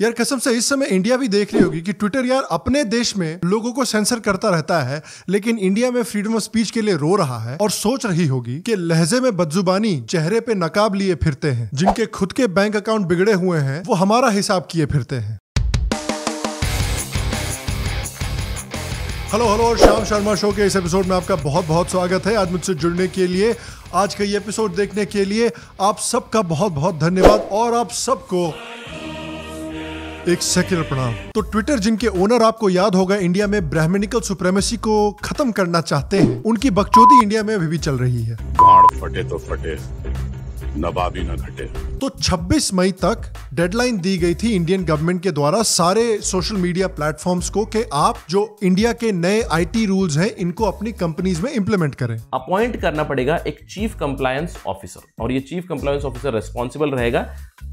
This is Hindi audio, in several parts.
यार कसम से इस समय इंडिया भी देख रही होगी कि ट्विटर यार अपने देश में लोगों को सेंसर करता रहता है, लेकिन इंडिया में फ्रीडम ऑफ स्पीच के लिए रो रहा है और सोच रही होगी कि लहजे में बदजुबानी, चेहरे पे नकाब लिए फिरते हैं, जिनके खुद के बैंक अकाउंट बिगड़े हुए हैं, वो हमारा हिसाब किए फिरते हैं। हेलो हेलो, शाम शर्मा शो के इस एपिसोड में आपका बहुत बहुत स्वागत है। आज मुझसे जुड़ने के लिए, आज का ये एपिसोड देखने के लिए आप सबका बहुत बहुत धन्यवाद और आप सबको एक सेक्युलर प्रणाम। तो ट्विटर जिनके ओनर आपको याद होगा इंडिया में ब्राह्मणिकल सुप्रीमेसी को खत्म करना चाहते हैं, उनकी बकचोदी इंडिया में अभी भी चल रही है। गाड़ फटे तो फटे, नवाबी न घटे। तो 26 मई तक डेडलाइन दी गई थी इंडियन गवर्नमेंट के द्वारा सारे सोशल मीडिया प्लेटफॉर्म्स को कि आप जो इंडिया के नए आईटी रूल्स हैं इनको अपनी कंपनीज में इंप्लीमेंट करें। अपॉइंट करना पड़ेगा एक चीफ कंप्लायंस ऑफिसर, और ये चीफ कंप्लायंस ऑफिसर रिस्पॉन्सिबल रहेगा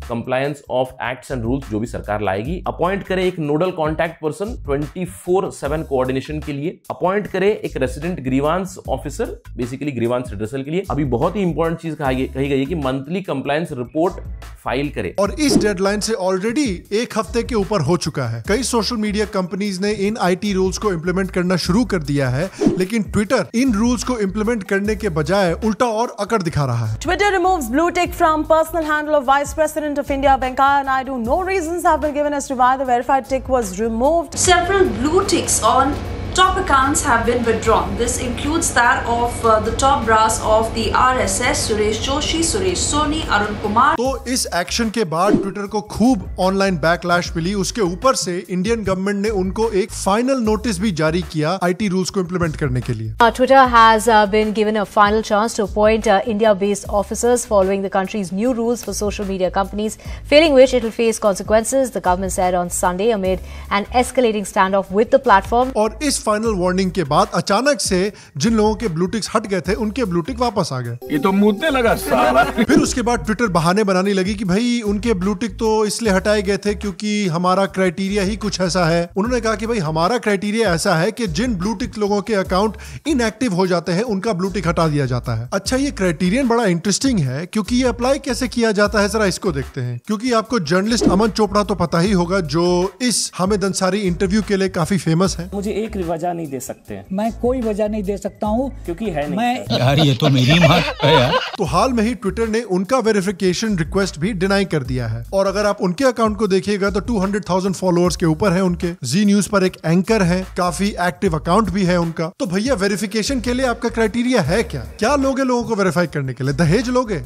compliance of acts and rules जो भी सरकार लाएगी। अपॉइंट करे एक नोडल कॉन्टैक्ट पर्सन 24/7 कोऑर्डिनेशन के लिए। अपॉइंट करे एक resident grievance officer, basically grievance redressal के लिए। अभी बहुत ही इंपॉर्टेंट चीज कही गई है कि मंथली कंप्लायंस रिपोर्ट फाइल करे। और इस डेडलाइन से ऑलरेडी एक हफ्ते के ऊपर हो चुका है। कई सोशल मीडिया कंपनीज ने इन आईटी रूल्स को इंप्लीमेंट करना शुरू कर दिया है, लेकिन ट्विटर इन रूल्स को इंप्लीमेंट करने के बजाय उल्टा और अकड़ दिखा रहा है। Twitter removes blue tick from personal handle of Vice President of India, Venkaiah Naidu. No reasons have been given as to why the verified tick was removed. Several blue ticks on top accounts have been withdrawn. This includes that of the top brass of the RSS, Suresh Joshi, Suresh Soni, Arun Kumar. तो इस एक्शन के बाद ट्विटर को खूब ऑनलाइन बैकलैश मिली। उसके ऊपर से इंडियन गवर्नमेंट ने उनको एक फाइनल नोटिस भी जारी किया आईटी रूल्स को इंप्लीमेंट करने के लिए। Twitter has been given a final chance to appoint India-based officers following the country's new rules for social media companies, failing which it will face consequences, the government said on Sunday amid an escalating standoff with the platform. और इस फाइनल वार्निंग के बाद अचानक से जिन लोगों के ब्लूटिक्स हट गए थे उनके ब्लूटिक वापस आ गए। ये तो मुद्दे लगा साला। फिर उसके बाद ट्विटर बहाने बनाने लगी कि भाई उनके ब्लूटिक तो इसलिए हटाए गए थे क्योंकि हमारा क्राइटेरिया ही कुछ ऐसा है। उन्होंने कहा कि भाई हमारा क्राइटेरिया ऐसा है कि जिन ब्लूटिक लोगों के अकाउंट इनएक्टिव हो जाते हैं उनका ब्लूटिक हटा दिया जाता है। अच्छा, ये क्राइटेरियन बड़ा इंटरेस्टिंग है क्योंकि ये अप्लाई कैसे किया जाता है, जरा इसको देखते हैं। क्योंकि आपको जर्नलिस्ट अमन चोपड़ा तो पता ही होगा, जो इस हामिद अंसारी इंटरव्यू के लिए काफी फेमस है। मुझे एक वजह नहीं दे सकते हैं। मैं कोई वजह नहीं दे सकता हूँ क्योंकि है नहीं। मैं यार ये तो मेरी बात है यार। तो हाल में ही ट्विटर ने उनका वेरिफिकेशन रिक्वेस्ट भी डिनाई कर दिया है। और अगर आप उनके अकाउंट को देखिएगा तो 200,000 फॉलोअर्स के ऊपर है उनके। जी न्यूज पर एक एंकर है, काफी एक्टिव अकाउंट भी है उनका। तो भैया वेरिफिकेशन के लिए आपका क्राइटेरिया है क्या लोगे लोगों को वेरीफाई करने के लिए? दहेज लोगे?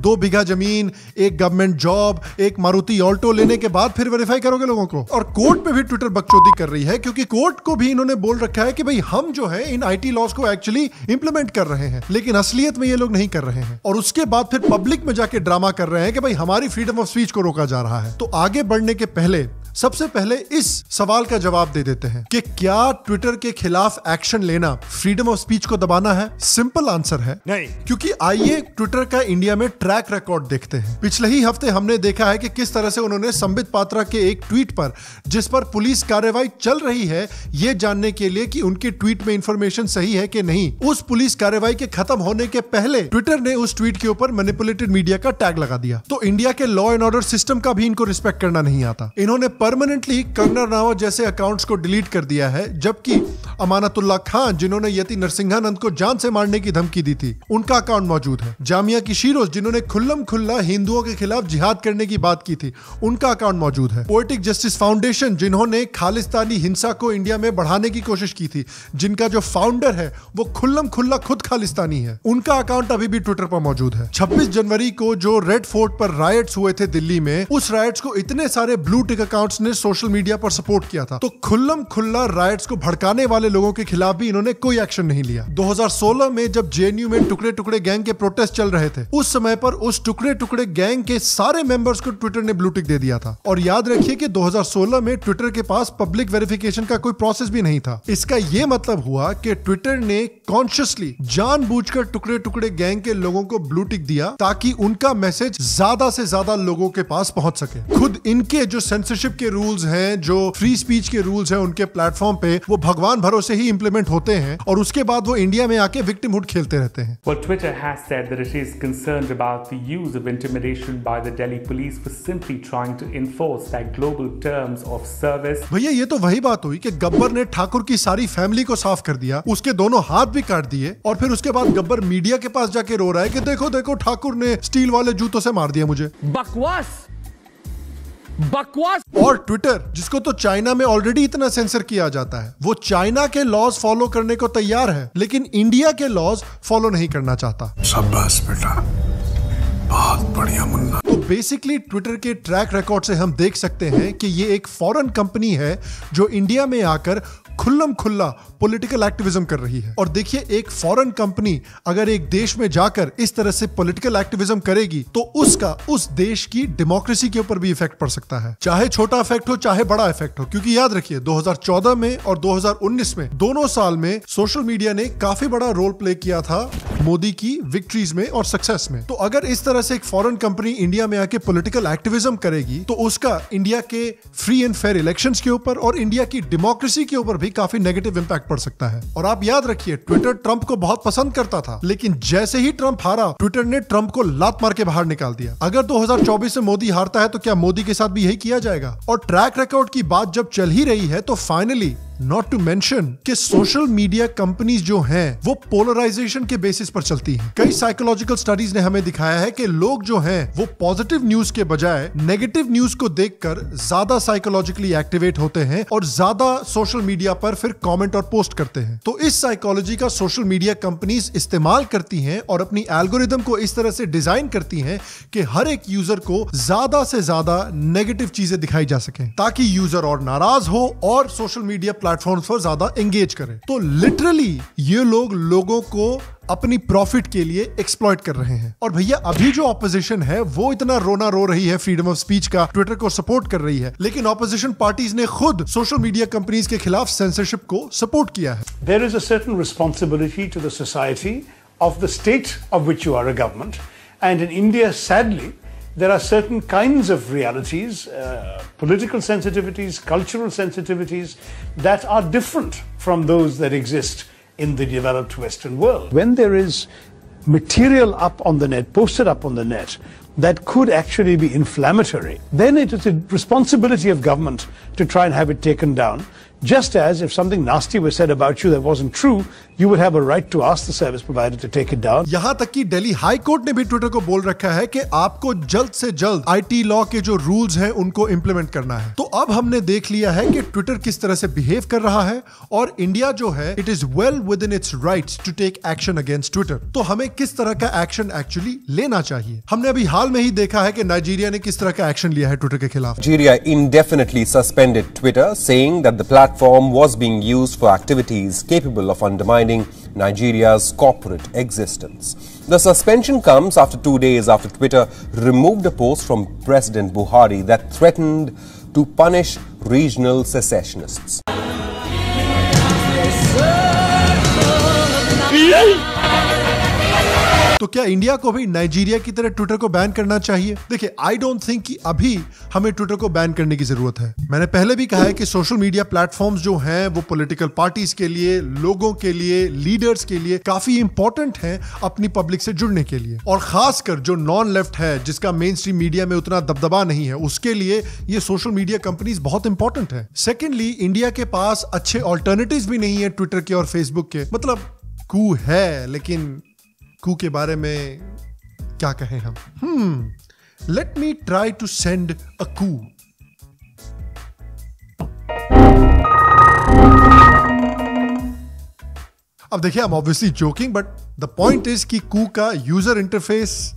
2 बीघा जमीन, एक गवर्नमेंट जॉब, एक मारुति ऑल्टो लेने के बाद फिर वेरीफाई करोगे लोगों को? और कोर्ट में भी ट्विटर बकचोदी कर रही है क्योंकि कोर्ट को भी इन्होंने बोल रखा है कि भाई हम जो है इन आईटी लॉज को एक्चुअली इंप्लीमेंट कर रहे हैं, लेकिन असलियत में ये लोग नहीं कर रहे हैं। और उसके बाद फिर पब्लिक में जाके ड्रामा कर रहे हैं कि भाई हमारी फ्रीडम ऑफ स्पीच को रोका जा रहा है। तो आगे बढ़ने के पहले सबसे पहले इस सवाल का जवाब दे देते हैं कि क्या ट्विटर के खिलाफ एक्शन लेना फ्रीडम ऑफ स्पीच को दबाना है? सिंपल आंसर है नहीं। क्योंकि आइए ट्विटर का इंडिया में ट्रैक रिकॉर्ड देखते हैं। पिछले ही हफ्ते हमने देखा है कि किस तरह से उन्होंने संबित पात्रा के एक ट्वीट पर, जिस पर पुलिस कार्रवाई चल रही है, ये जानने के लिए कि उनके ट्वीट में इंफॉर्मेशन सही है कि नहीं, उस पुलिस कार्रवाई के खत्म होने के पहले ट्विटर ने उस ट्वीट के ऊपर मैनिपुलेटेड मीडिया का टैग लगा दिया। तो इंडिया के लॉ एंड ऑर्डर सिस्टम का भी इनको रिस्पेक्ट करना नहीं आता। इन्होंने परमानेंटली कंगना रनावत जैसे अकाउंट्स को डिलीट कर दिया है, जबकि अमानतुल्लाह खान, जिन्होंने यति नरसिंहानंद को जान से मारने की धमकी दी थी, उनका अकाउंट मौजूद है। जामिया की शीरोज, जिन्होंने खुल्लम खुल्ला हिंदुओं के खिलाफ जिहाद करने की बात की थी, उनका अकाउंट मौजूद है। पोएटिक जस्टिस फाउंडेशन, जिन्होंने खालिस्तानी हिंसा को इंडिया में बढ़ाने की कोशिश की थी, जिनका जो फाउंडर है वो खुल्लम खुल्ला खुद खालिस्तानी है, उनका अकाउंट अभी भी ट्विटर पर मौजूद है। 26 जनवरी को जो रेड फोर्ट पर रायट्स हुए थे दिल्ली में, उस रायट्स को इतने सारे ब्लू टिक अकाउंट्स ने सोशल मीडिया पर सपोर्ट किया था। तो खुल्लम खुल्ला राइट्स को भड़काने वाले लोगों के खिलाफ भी इन्होंने कोई एक्शन नहीं लिया। 2016 में जब जेएनयू में टुकड़े टुकड़े गैंग के प्रोटेस्ट चल रहे थे, उस समय पर उस टुकड़े टुकड़े गैंग के सारे मेंबर्स को ट्विटर ने ब्लू टिक दे दिया था। और याद रखिए कि 2016 में ट्विटर के पास पब्लिक वेरिफिकेशन का कोई प्रोसेस भी नहीं था। इसका यह मतलब हुआ कि ट्विटर ने कॉन्शियसली जानबूझकर टुकड़े टुकड़े गैंग के लोगों को ब्लू टिक दिया ताकि उनका मैसेज ज्यादा से ज्यादा लोगों के पास पहुंच सके। खुद इनके जो सेंसरशिप के रूल्स हैं, जो फ्री स्पीच के रूल्स हैं उनके प्लेटफॉर्म पे, वो भगवान भरोसे ही इंप्लीमेंट होते हैं और उसके बाद वो इंडिया में आके विक्टिमहुड खेलते रहते हैं। Well, Twitter has said that it is concerned about the use of intimidation by the Delhi police for simply trying to enforce their global terms of service. भैया ये तो वही बात हुई कि गब्बर ने ठाकुर की सारी फैमिली को साफ कर दिया, उसके दोनों हाथ भी काट दिए और फिर उसके बाद गब्बर मीडिया के पास जाके रो रहा है कि देखो देखो ठाकुर ने स्टील वाले जूतों से मार दिया मुझे। बकवास। और ट्विटर, जिसको तो चाइना में ऑलरेडी इतना सेंसर किया जाता है, वो चाइना के लॉज फॉलो करने को तैयार है लेकिन इंडिया के लॉज फॉलो नहीं करना चाहता। शाबाश बेटा, बहुत बढ़िया मुन्ना। तो बेसिकली ट्विटर के ट्रैक रिकॉर्ड से हम देख सकते हैं कि ये एक फॉरेन कंपनी है जो इंडिया में आकर खुल्लम खुल्ला पॉलिटिकल एक्टिविज्म कर रही है। और देखिए, एक फॉरेन कंपनी अगर एक देश में जाकर इस तरह से पॉलिटिकल एक्टिविज्म करेगी तो उसका उस देश की डेमोक्रेसी के ऊपर भी इफेक्ट पड़ सकता है, चाहे छोटा इफेक्ट हो चाहे बड़ा इफेक्ट हो। क्योंकि याद रखिए 2014 में और 2019 में दोनों साल में सोशल मीडिया ने काफी बड़ा रोल प्ले किया था मोदी की विक्ट्रीज में और सक्सेस में। तो अगर इस तरह से एक फॉरेन कंपनी इंडिया में आके पॉलिटिकल एक्टिविज्म करेगी तो उसका इंडिया के फ्री एंड फेयर इलेक्शंस के ऊपर और इंडिया की डेमोक्रेसी के ऊपर भी काफी नेगेटिव इंपैक्ट पड़ सकता है। और आप याद रखिए, ट्विटर ट्रंप को बहुत पसंद करता था, लेकिन जैसे ही ट्रंप हारा, ट्विटर ने ट्रंप को लात मार के बाहर निकाल दिया। अगर 2024 में मोदी हारता है तो क्या मोदी के साथ भी यही किया जाएगा? और ट्रैक रिकॉर्ड की बात जब चल ही रही है तो फाइनली नॉट टू मेंशन कि सोशल मीडिया कंपनीज जो हैं वो पोलराइजेशन के बेसिस पर चलती हैं। कई साइकोलॉजिकल स्टडीज ने हमें दिखाया है कि लोग जो हैं वो पॉजिटिव न्यूज के बजाय नेगेटिव न्यूज को देखकर ज्यादा साइकोलॉजिकली एक्टिवेट होते हैं और ज्यादा सोशल मीडिया पर फिर कमेंट और पोस्ट करते हैं। तो इस साइकोलॉजी का सोशल मीडिया कंपनीज इस्तेमाल करती हैं और अपनी एल्गोरिदम को इस तरह से डिजाइन करती हैं कि हर एक यूजर को ज्यादा से ज्यादा नेगेटिव चीजें दिखाई जा सकें, ताकि यूजर और नाराज हो और सोशल मीडिया प्लेटफॉर्म्स पर ज्यादा एंगेज करें। तो लिटरली ये लोगों को अपनी प्रॉफिट के लिए एक्सप्लॉइट कर रहे हैं। और भैया अभी जो ऑपोजिशन है वो इतना रोना रो रही है फ्रीडम ऑफ स्पीच का, ट्विटर को सपोर्ट कर रही है, लेकिन ऑपोजिशन पार्टीज ने खुद सोशल मीडिया कंपनीज के खिलाफ सेंसरशिप को सपोर्ट किया है। There is a certain responsibility to the society of the state of which you are a government, and in India, sadly, there are certain kinds of realities, political sensitivities, cultural sensitivities that are different from those that exist in the developed Western world. When there is material up on the net, posted up on the net, that could actually be inflammatory, then it is the responsibility of government to try and have it taken down. Just as if something nasty was said about you that wasn't true, you would have a right to ask the service provider to take it down. यहाँ तक कि दिल्ली हाई कोर्ट ने भी ट्विटर को बोल रखा है कि आपको जल्द से जल्द आईटी लॉ के जो रूल्स हैं उनको इंप्लीमेंट करना है। तो अब हमने देख लिया है कि ट्विटर किस तरह से बिहेव कर रहा है और इंडिया जो है it is well within its rights to take action against Twitter. तो हमें किस तरह का एक्शन एक्चुअली लेना चाहिए? हमने अभी हाल में ही देखा है कि नाइजीरिया ने किस तरह का एक्शन लिया है ट्विटर के खिलाफ। Nigeria indefinitely suspended Twitter, saying that the platform was being used for activities capable of undermining Nigeria's corporate existence. The suspension comes after 2 days after Twitter removed a post from President Buhari that threatened to punish regional secessionists. तो क्या इंडिया को भी नाइजीरिया की तरह ट्विटर को बैन करना चाहिए? देखिए, आई डोंट थिंक कि अभी हमें ट्विटर को बैन करने की जरूरत है। मैंने पहले भी कहा है कि सोशल मीडिया प्लेटफॉर्म्स जो हैं वो पॉलिटिकल पार्टीज के लिए, लोगों के लिए, लीडर्स के लिए काफी इंपॉर्टेंट हैं अपनी पब्लिक से जुड़ने के लिए। और खासकर जो नॉन लेफ्ट है, जिसका मेन स्ट्रीम मीडिया में उतना दबदबा नहीं है, उसके लिए ये सोशल मीडिया कंपनीज बहुत इंपॉर्टेंट है। सेकेंडली, इंडिया के पास अच्छे ऑल्टरनेटिव्स भी नहीं है ट्विटर के और फेसबुक के। मतलब कू है, लेकिन कू के बारे में क्या कहें हम? Let me try to send a Koo. अब देखिए, I am obviously joking, but the point is कि कू का user interface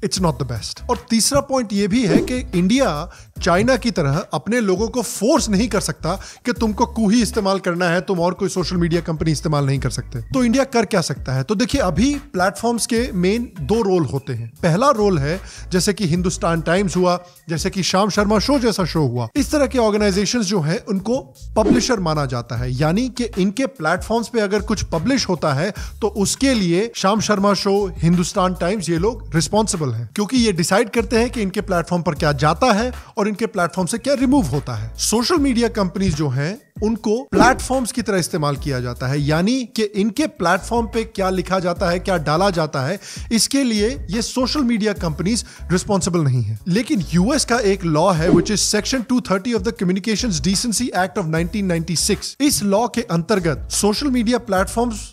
it's not the best. और तीसरा पॉइंट यह भी है कि इंडिया चाइना की तरह अपने लोगों को फोर्स नहीं कर सकता कि तुमको कू ही इस्तेमाल करना है, तुम और कोई सोशल मीडिया कंपनी इस्तेमाल नहीं कर सकते। तो इंडिया कर क्या सकता है? तो देखिए, अभी प्लेटफॉर्म्स के मेन 2 रोल होते हैं। पहला रोल है जैसे कि हिंदुस्तान टाइम्स हुआ, जैसे कि शाम शर्मा शो जैसा शो हुआ, इस तरह के ऑर्गेनाइजेशंस जो हैं उनको पब्लिशर माना जाता है। यानी कि इनके प्लेटफॉर्म्स पे अगर कुछ पब्लिश होता है तो उसके लिए शाम शर्मा शो, हिंदुस्तान टाइम्स, ये लोग रिस्पॉन्सिबल रिस्पॉन्सिबल हैं, क्योंकि ये डिसाइड करते हैं कि इनके प्लेटफॉर्म पर क्या जाता है और इनके प्लेटफॉर्म से क्या रिमूव होता है। सोशल मीडिया कंपनीज जो हैं उनको प्लेटफॉर्म्स की तरह इस्तेमाल किया जाता है, यानी कि इनके प्लेटफॉर्म पे क्या लिखा जाता है, क्या डाला जाता है, इसके लिए ये सोशल मीडिया कंपनीज रिस्पॉन्सिबल नहीं है। लेकिन यूएस का एक लॉ है which is section 230 of the communications decency act of 1996। इस लॉ के अंतर्गत सोशल मीडिया प्लेटफॉर्म्स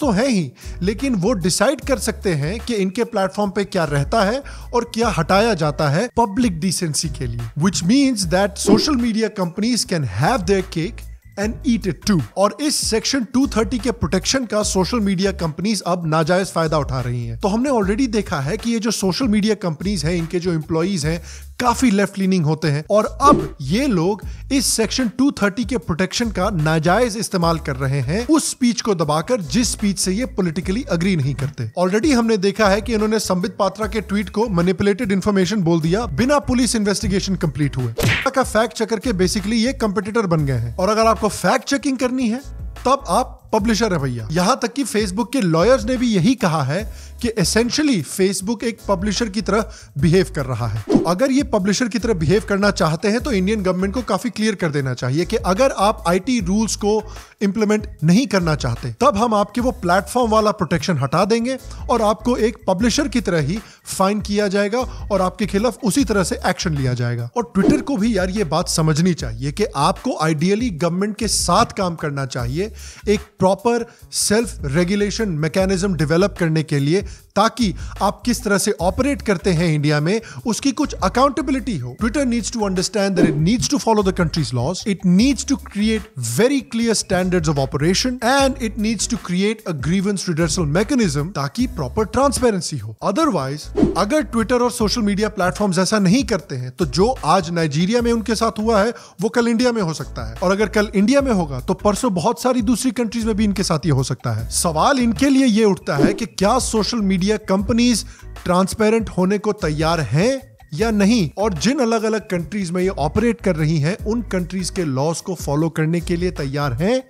तो हैं ही, लेकिन वो डिसाइड कर सकते हैं कि इनके प्लेटफॉर्म पे क्या रहता है और क्या हटाया जाता है पब्लिक डिसेंसी के लिए, which means that social media companies can have their cake and eat it too। और इस सेक्शन 230 के प्रोटेक्शन का सोशल मीडिया कंपनीज अब नाजायज फायदा उठा रही हैं। तो हमने ऑलरेडी देखा है कि ये जो सोशल मीडिया कंपनीज हैं, इनके जो एम्प्लॉइज हैं काफी लेफ्ट लीनिंग होते हैं, और अब ये लोग इस सेक्शन 230 के प्रोटेक्शन का नाजायज इस्तेमाल कर रहे हैं उस स्पीच को दबाकर जिस स्पीच से ये पॉलिटिकली अग्री नहीं करते। ऑलरेडी हमने देखा है कि इन्होंने संबित पात्रा के ट्वीट को मैनिपुलेटेड इंफॉर्मेशन बोल दिया बिना पुलिस इन्वेस्टिगेशन कंप्लीट हुए। का फैक्ट चेकर के बेसिकली ये कंपिटिटर बन गए हैं, और अगर आपको फैक्ट चेकिंग करनी है तब आप पब्लिशर है भैया। यहां तक कि फेसबुक के लॉयर्स ने भी यही कहा है कि एसेंशियली फेसबुक एक पब्लिशर की तरह बिहेव कर रहा है। तो अगर ये पब्लिशर की तरह बिहेव करना चाहते हैं तो इंडियन गवर्नमेंट को काफी क्लियर कर देना चाहिए कि अगर आप आईटी रूल्स को इंप्लीमेंट नहीं करना चाहते तब हम आपके वो प्लेटफॉर्म वाला प्रोटेक्शन हटा देंगे और आपको एक पब्लिशर की तरह ही फाइन किया जाएगा और आपके खिलाफ उसी तरह से एक्शन लिया जाएगा। और ट्विटर को भी यार ये बात समझनी चाहिए कि आपको आइडियली गवर्नमेंट के साथ काम करना चाहिए एक proper self regulation mechanism develop करने के लिए, ताकि आप किस तरह से ऑपरेट करते हैं इंडिया में उसकी कुछ अकाउंटेबिलिटी हो। Twitter needs to understand that it needs to follow the country's laws, it needs to create very clear standards of operation and it needs to create a grievance redressal mechanism ताकि प्रॉपर ट्रांसपेरेंसी हो। अदरवाइज अगर ट्विटर और सोशल मीडिया प्लेटफॉर्म्स ऐसा नहीं करते हैं तो जो आज नाइजीरिया में उनके साथ हुआ है वो कल इंडिया में हो सकता है, और अगर कल इंडिया में होगा तो परसों बहुत सारी दूसरी कंट्रीज में भी इनके साथ ये हो सकता है। सवाल इनके लिए ये उठता है कि क्या सोशल मीडिया कंपनीज ट्रांसपेरेंट होने को तैयार हैं या नहीं, और जिन अलग अलग कंट्रीज में ये ऑपरेट कर रही हैं उन कंट्रीज के लॉज को फॉलो करने के लिए तैयार हैं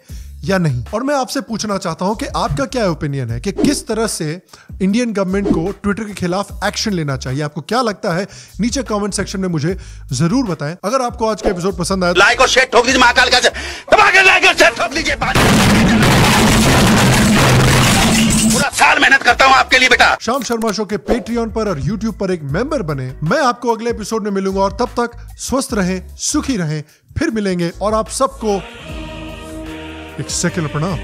या नहीं। और मैं आपसे पूछना चाहता हूं कि आपका क्या ओपिनियन है कि किस तरह से इंडियन गवर्नमेंट को ट्विटर के खिलाफ एक्शन लेना चाहिए। आपको क्या लगता है नीचे कमेंट सेक्शन में मुझे जरूर बताएं। अगर आपको आज का एपिसोड पसंद आया लाइक और शेयर ठोक दीजिए, महाकाल का दबा के लाइक और शेयर ठोक लीजिए। पूरा साल मेहनत करता हूं आपके लिए बेटा। शाम शर्मा शो के पेट्रियन पर और यूट्यूब पर एक मेंबर बने। मैं आपको अगले एपिसोड में मिलूंगा, और तब तक स्वस्थ रहें, सुखी रहें, फिर मिलेंगे, और आप सबको एक सेकंड प्रणाम।